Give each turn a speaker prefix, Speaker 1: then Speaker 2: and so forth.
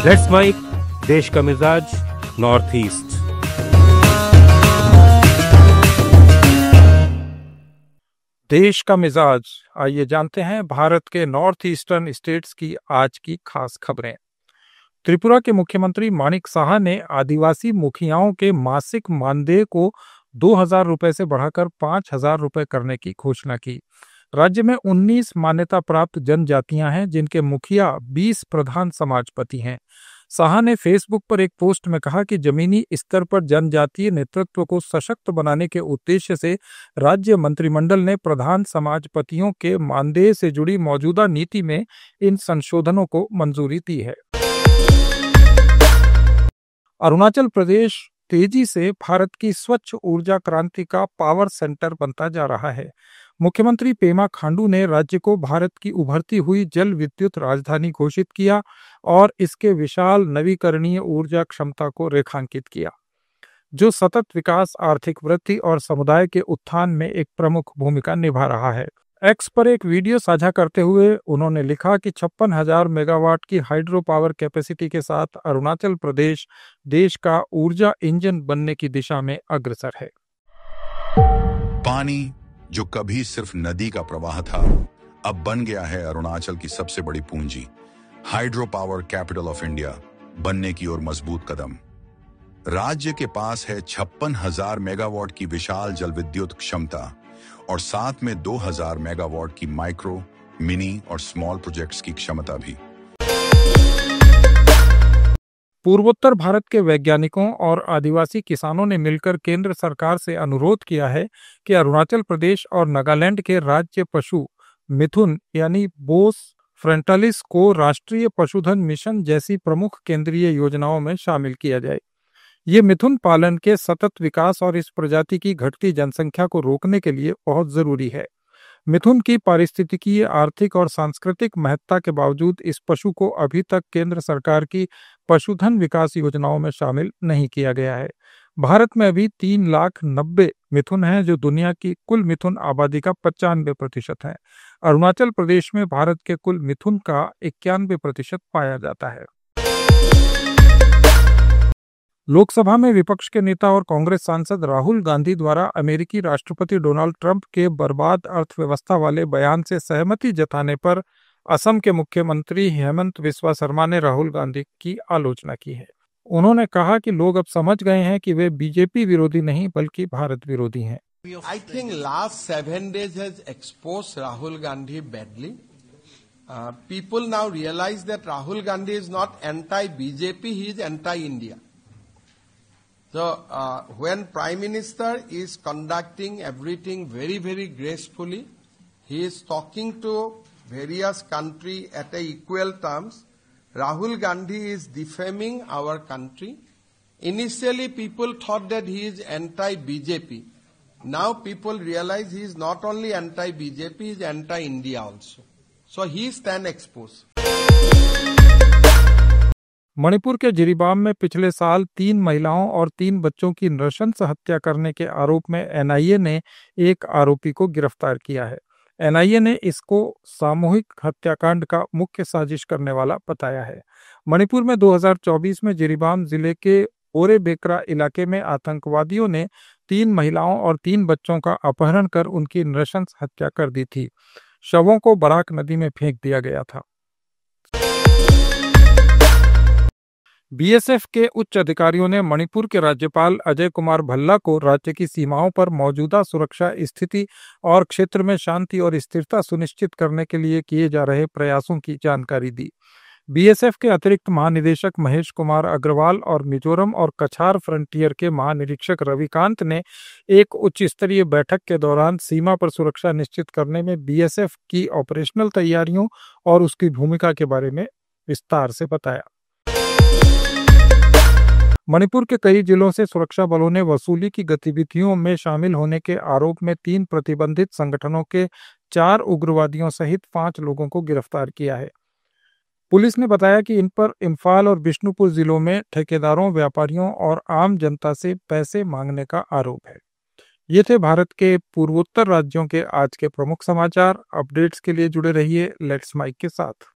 Speaker 1: Let's mic, देश का मिजाज, नॉर्थ ईस्ट।
Speaker 2: देश का मिजाज, आइए जानते हैं भारत के नॉर्थ ईस्टर्न स्टेट्स की आज की खास खबरें। त्रिपुरा के मुख्यमंत्री माणिक साहा ने आदिवासी मुखियाओं के मासिक मानदेय को 2,000 रुपए से बढ़ाकर 5,000 रुपए करने की घोषणा की। राज्य में 19 मान्यता प्राप्त जनजातियां हैं, जिनके मुखिया 20 प्रधान समाजपति हैं। साहा ने फेसबुक पर एक पोस्ट में कहा कि जमीनी स्तर पर जनजातीय नेतृत्व को सशक्त बनाने के उद्देश्य से राज्य मंत्रिमंडल ने प्रधान समाजपतियों के मानदेय से जुड़ी मौजूदा नीति में इन संशोधनों को मंजूरी दी है। अरुणाचल प्रदेश तेजी से भारत की स्वच्छ ऊर्जा क्रांति का पावर सेंटर बनता जा रहा है। मुख्यमंत्री पेमा खांडू ने राज्य को भारत की उभरती हुई जल विद्युत राजधानी घोषित किया और इसके विशाल नवीकरणीय ऊर्जा क्षमता को रेखांकित किया, जो सतत विकास, आर्थिक वृद्धि और समुदाय के उत्थान में एक प्रमुख भूमिका निभा रहा है। एक्स पर एक वीडियो साझा करते हुए उन्होंने लिखा कि 56,000 मेगावाट की हाइड्रो पावर कैपेसिटी के साथ अरुणाचल प्रदेश देश का ऊर्जा इंजन बनने की दिशा में अग्रसर है।
Speaker 3: पानी जो कभी सिर्फ नदी का प्रवाह था, अब बन गया है अरुणाचल की सबसे बड़ी पूंजी। Hydro power capital of India बनने की ओर मजबूत कदम। राज्य के पास है 56,000 मेगावाट की विशाल जल विद्युत क्षमता और साथ में 2,000 मेगावाट की माइक्रो, मिनी और स्मॉल प्रोजेक्ट्स की क्षमता भी।
Speaker 2: पूर्वोत्तर भारत के वैज्ञानिकों और आदिवासी किसानों ने मिलकर केंद्र सरकार से अनुरोध किया है कि अरुणाचल प्रदेश और नागालैंड के राज्य पशु मिथुन यानी बोस फ्रंटालिस को राष्ट्रीय पशुधन मिशन जैसी प्रमुख केंद्रीय योजनाओं में शामिल किया जाए। ये मिथुन पालन के सतत विकास और इस प्रजाति की घटती जनसंख्या को रोकने के लिए बहुत जरूरी है। मिथुन की पारिस्थितिकीय, आर्थिक और सांस्कृतिक महत्ता के बावजूद इस पशु को अभी तक केंद्र सरकार की पशुधन विकास योजनाओं में शामिल नहीं किया गया है। भारत में अभी 3,90,000 मिथुन हैं, जो दुनिया की कुल मिथुन आबादी का 95% है। अरुणाचल प्रदेश में भारत के कुल मिथुन का 91% पाया जाता है। लोकसभा में विपक्ष के नेता और कांग्रेस सांसद राहुल गांधी द्वारा अमेरिकी राष्ट्रपति डोनाल्ड ट्रंप के बर्बाद अर्थव्यवस्था वाले बयान से सहमति जताने पर असम के मुख्यमंत्री हेमंत बिस्वा शर्मा ने राहुल गांधी की आलोचना की है। उन्होंने कहा कि लोग अब समझ गए हैं कि वे बीजेपी विरोधी नहीं बल्कि भारत विरोधी हैं।
Speaker 4: I think last 7 days has exposed Rahul Gandhi badly. People now realize that Rahul Gandhi is not anti-BJP, he is anti-India. So when Prime Minister is conducting everything very, very gracefully, he is talking to various countries at equal terms. Rahul Gandhi is defaming our country. Initially people thought that he is anti-BJP. Now people realize he is not only anti-BJP, he is anti-India also. So he stand exposed.
Speaker 2: Manipur के जिरीबाम में पिछले साल 3 महिलाओं और 3 बच्चों की नृशंस हत्या करने के आरोप में एनआईए ने एक आरोपी को गिरफ्तार किया है। एनआईए ने इसको सामूहिक हत्याकांड का मुख्य साजिश करने वाला बताया है। मणिपुर में 2024 में जिरीबाम जिले के ओरे बेकरा इलाके में आतंकवादियों ने 3 महिलाओं और 3 बच्चों का अपहरण कर उनकी नृशंस हत्या कर दी थी। शवों को बराक नदी में फेंक दिया गया था। बीएसएफ के उच्च अधिकारियों ने मणिपुर के राज्यपाल अजय कुमार भल्ला को राज्य की सीमाओं पर मौजूदा सुरक्षा स्थिति और क्षेत्र में शांति और स्थिरता सुनिश्चित करने के लिए किए जा रहे प्रयासों की जानकारी दी। बीएसएफ के अतिरिक्त महानिदेशक महेश कुमार अग्रवाल और मिजोरम और कछार फ्रंटियर के महानिरीक्षक रविकांत ने एक उच्च स्तरीय बैठक के दौरान सीमा पर सुरक्षा निश्चित करने में बीएसएफ की ऑपरेशनल तैयारियों और उसकी भूमिका के बारे में विस्तार से बताया। मणिपुर के कई जिलों से सुरक्षा बलों ने वसूली की गतिविधियों में शामिल होने के आरोप में 3 प्रतिबंधित संगठनों के 4 उग्रवादियों सहित 5 लोगों को गिरफ्तार किया है। पुलिस ने बताया कि इन पर इम्फाल और बिष्णुपुर जिलों में ठेकेदारों, व्यापारियों और आम जनता से पैसे मांगने का आरोप है। ये थे भारत के पूर्वोत्तर राज्यों के आज के प्रमुख समाचार। अपडेट्स के लिए जुड़े रहिए लेट्स माइक के साथ।